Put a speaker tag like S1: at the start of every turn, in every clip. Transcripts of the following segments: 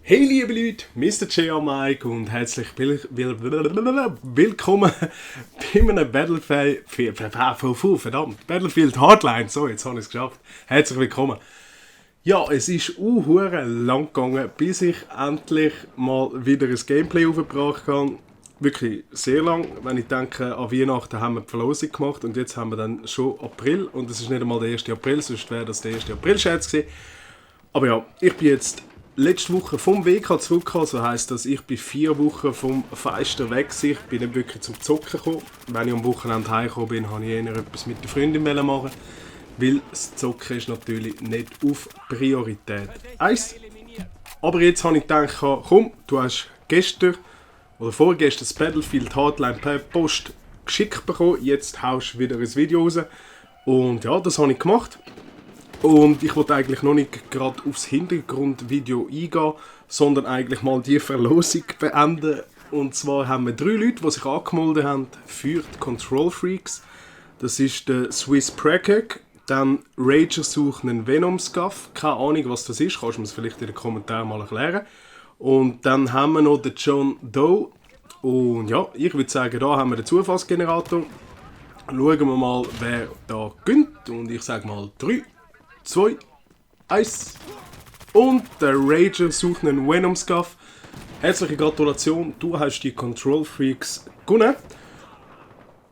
S1: Hey liebe Leute, Mr. J. Mike und herzlich willkommen bei einem Battlefield Hardline. So, jetzt habe ich es geschafft. Herzlich willkommen. Ja, es ist hure lang gegangen, bis ich endlich mal wieder ein Gameplay aufgebracht habe. Wirklich sehr lang. Wenn ich denke, an Weihnachten haben wir die Verlosung gemacht und jetzt haben wir dann schon April. Und es ist nicht einmal der 1. April, sonst wäre das der 1. April-Scherz gewesen. Aber ja, ich bin jetzt letzte Woche vom WK zurückgekommen, so heisst das, ich bin 4 Wochen vom Feister weg gewesen. Ich bin nicht wirklich zum Zocken gekommen. Wenn ich am Wochenende heimgekommen bin, habe ich eher etwas mit der Freundin machen, weil das Zocken ist natürlich nicht auf Priorität 1. Aber jetzt habe ich gedacht, komm, du hast gestern oder vorgestern das Battlefield Hardline per Post geschickt bekommen, jetzt haust du wieder ein Video raus. Und ja, das habe ich gemacht. Und ich wollte eigentlich noch nicht gerade aufs Hintergrundvideo eingehen, sondern eigentlich mal die Verlosung beenden. Und zwar haben wir 3 Leute, die sich angemeldet haben für die Control Freaks. Das ist der Swiss Prekek, dann Rager sucht einen Venom Scuff. Keine Ahnung, was das ist, kannst du mir das vielleicht in den Kommentaren mal erklären. Und dann haben wir noch den John Doe. Und ja, ich würde sagen, da haben wir den Zufallsgenerator. Schauen wir mal, wer da gönnt. Und ich sage mal 3, 2, 1. Und der Rager sucht einen Venom Scuff. Herzliche Gratulation, du hast die Control Freaks gewonnen.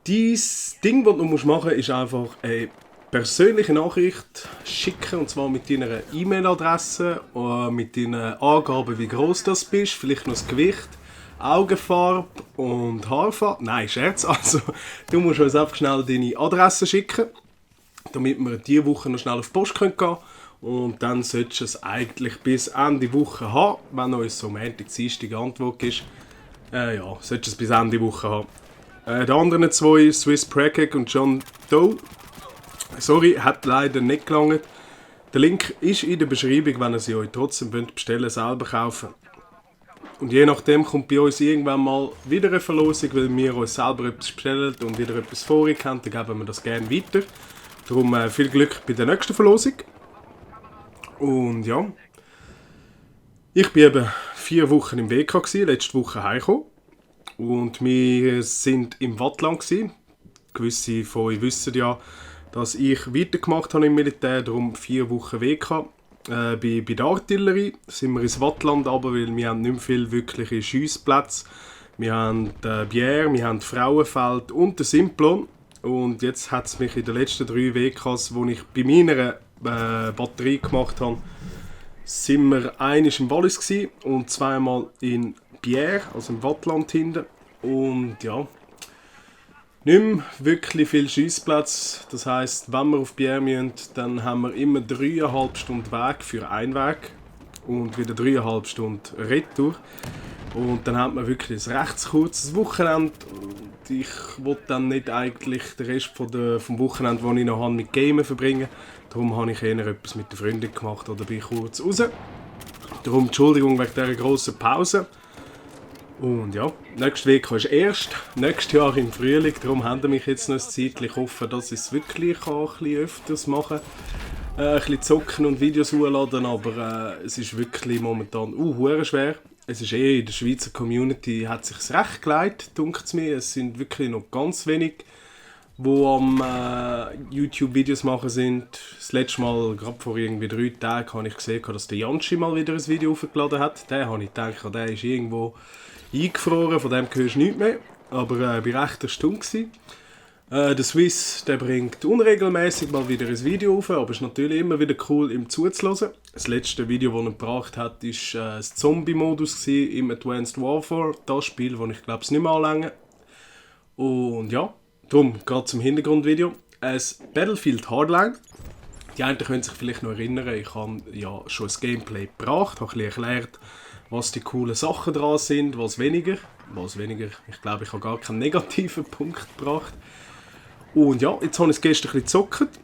S1: Dieses Ding, was du machen musst, ist einfach eine persönliche Nachricht schicken. Und zwar mit deiner E-Mail-Adresse, mit deinen Angaben, wie groß das bist, vielleicht noch das Gewicht, Augenfarbe und Haarfarbe. Nein, Scherz. Also, du musst uns einfach schnell deine Adresse schicken, damit wir diese Woche noch schnell auf die Post gehen können. Und dann solltest du es eigentlich bis Ende Woche haben. Wenn uns so Montag, Dienstag Antwort ist, ja, solltest du es bis Ende Woche haben. Die anderen 2, Swiss Prekek und John Doe, sorry, hat leider nicht gelangt. Der Link ist in der Beschreibung, wenn ihr sie euch trotzdem bestellen, selber kaufen. Und je nachdem kommt bei uns irgendwann mal wieder eine Verlosung, weil wir uns selber etwas bestellen und wieder etwas vorig haben, dann geben wir das gerne weiter. Darum viel Glück bei der nächsten Verlosung. Und ja, ich war eben 4 Wochen im WK, letzte Woche heimgekommen. Und wir sind im Wattland gewesen. Gewisse von euch wissen ja, dass ich weitergemacht habe im Militär, darum 4 Wochen WK. Bei der Artillerie sind wir ins Wattland runter, weil wir haben nicht mehr viele wirkliche Schiessplätze. Wir haben Bier, wir haben Frauenfeld und den Simplon. Und jetzt hat es mich in den letzten 3 WKs, wo ich bei meiner Batterie gemacht habe, sind wir einmal im Wallis gewesen und 2-mal in Bier, also im Wattland hinten. Und ja, nicht mehr wirklich viel Schiessplätze. Das heisst, wenn wir auf Bier müssen, dann haben wir immer 3,5 Stunden Weg für einen Weg und wieder 3,5 Stunden Retour. Und dann hat man wirklich ein recht kurzes Wochenende. Und ich wollte dann nicht eigentlich den Rest vom Wochenende, das ich noch habe, mit Gamen verbringen. Darum habe ich eher etwas mit der Freundin gemacht oder bin kurz raus. Darum Entschuldigung wegen dieser grossen Pause. Und ja, nächste Woche ist erst, nächstes Jahr im Frühling. Darum haben wir mich jetzt noch ein Zeitchen. Ich hoffe, dass ich es wirklich ein bisschen öfters machen kann. Ein bisschen zocken und Videos hochladen, aber es ist wirklich momentan hure schwer. Es ist in der Schweizer Community hat sich recht geleitet, dunkt es mir. Es sind wirklich noch ganz wenig, die am YouTube-Videos machen sind. Das letzte Mal, gerade vor irgendwie 3 Tagen, habe ich gesehen, dass der Janschi mal wieder ein Video hochgeladen hat. Den habe ich gedacht, der ist irgendwo eingefroren, von dem hörst du nichts mehr. Aber ich war recht erstaunt. Der Swiss, der bringt unregelmäßig mal wieder ein Video auf, aber es ist natürlich immer wieder cool, ihm zuzuhören. Das letzte Video, das er gebracht hat, war das Zombie-Modus im Advanced Warfare. Das Spiel, das ich glaube nicht mehr anlänge. Und ja, darum, gerade zum Hintergrundvideo. Ein Battlefield Hardline. Die einen können sich vielleicht noch erinnern, ich habe ja schon ein Gameplay gebracht, habe ein bisschen erklärt, was die coolen Sachen dran sind, was weniger. Ich glaube, ich habe gar keinen negativen Punkt gebracht. Und ja, jetzt habe ich es gestern ein bisschen gezockt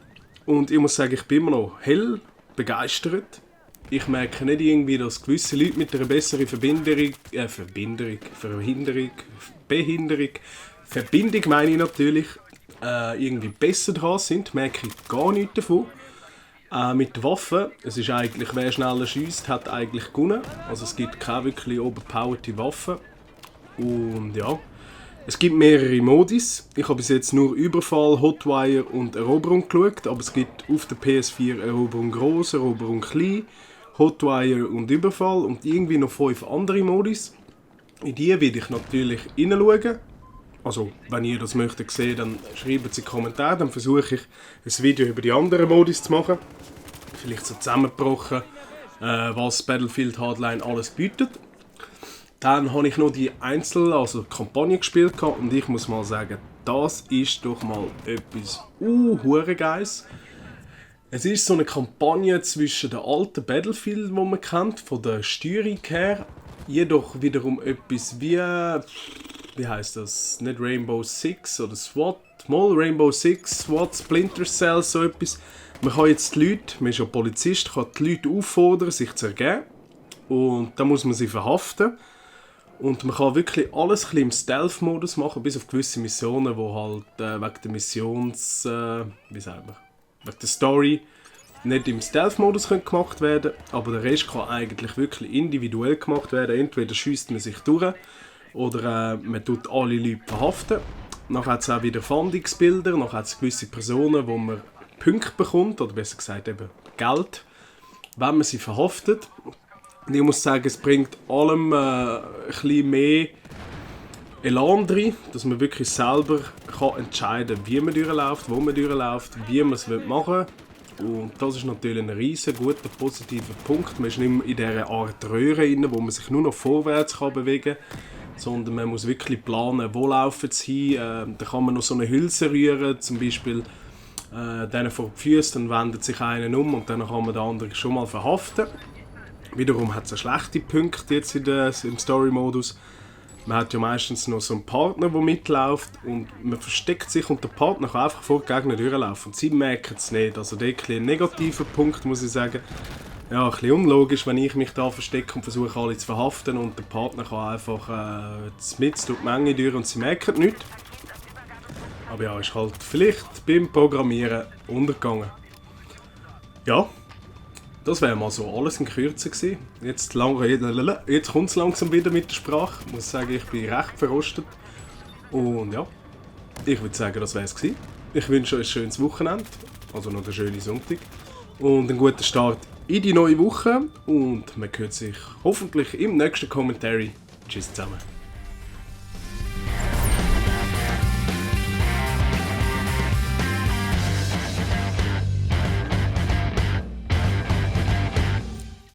S1: und ich muss sagen, ich bin immer noch hell begeistert. Ich merke nicht irgendwie, dass gewisse Leute mit einer besseren Verbindung meine ich natürlich, irgendwie besser dran sind, merke ich gar nichts davon. Mit der Waffe, es ist eigentlich, wer schneller schiesst, hat eigentlich gewonnen. Also es gibt keine wirklich overpowerte Waffe. Und ja, es gibt mehrere Modis. Ich habe bis jetzt nur Überfall, Hotwire und Eroberung geschaut, aber es gibt auf der PS4 Eroberung groß, Eroberung klein, Hotwire und Überfall und irgendwie noch 5 andere Modis. In die werde ich natürlich hineinschauen. Also, wenn ihr das möchtet sehen, dann schreibt es in die Kommentare, dann versuche ich ein Video über die anderen Modis zu machen. Vielleicht so zusammengebrochen, was Battlefield Hardline alles bietet. Dann habe ich noch die also Kampagne gespielt und ich muss mal sagen, das ist doch mal etwas hure Geiles. Es ist so eine Kampagne zwischen den alten Battlefield, die man kennt, von der Steuerung her, jedoch wiederum etwas wie heißt das? Nicht Rainbow Six oder SWAT, mal Rainbow Six, SWAT, Splinter Cell, so etwas. Man kann jetzt die Leute, man ist ja Polizist, kann die Leute auffordern, sich zu ergeben und dann muss man sie verhaften. Und man kann wirklich alles ein bisschen im Stealth-Modus machen, bis auf gewisse Missionen, die halt wegen der wegen der Story nicht im Stealth-Modus gemacht werden können. Aber der Rest kann eigentlich wirklich individuell gemacht werden. Entweder schiesst man sich durch oder man tut alle Leute verhaften. Dann hat es auch wieder Fahndungsbilder, dann hat es gewisse Personen, wo man Punkte bekommt, oder besser gesagt eben Geld, wenn man sie verhaftet. Und ich muss sagen, es bringt allem ein bisschen mehr Elan rein, dass man wirklich selber kann entscheiden kann, wie man durchläuft, wo man durchläuft, wie man es machen will. Und das ist natürlich ein riesen guter, positiver Punkt. Man ist nicht mehr in dieser Art Röhre rein, wo man sich nur noch vorwärts bewegen kann, sondern man muss wirklich planen, wo laufen sie hin. Da kann man noch so eine Hülse rühren, zum Beispiel denen vor die Füße, dann wendet sich einer um und dann kann man den anderen schon mal verhaften. Wiederum hat es schlechte Punkte jetzt im Story-Modus. Man hat ja meistens noch so einen Partner, der mitläuft und man versteckt sich und der Partner kann einfach vor die Gegner durchlaufen. Und sie merken es nicht. Also der ein negativer Punkt, muss ich sagen. Ja, ein bisschen unlogisch, wenn ich mich da verstecke und versuche alle zu verhaften und der Partner kann einfach mit durch die Menge durch und sie merken nichts. Aber ja, ist halt vielleicht beim Programmieren untergegangen. Ja. Das wäre mal so alles in Kürze gewesen. Jetzt kommt es langsam wieder mit der Sprache. Ich muss sagen, ich bin recht verrostet. Und ja, ich würde sagen, das wäre es gewesen. Ich wünsche euch ein schönes Wochenende, also noch einen schönen Sonntag. Und einen guten Start in die neue Woche. Und man hört sich hoffentlich im nächsten Kommentar. Tschüss zusammen.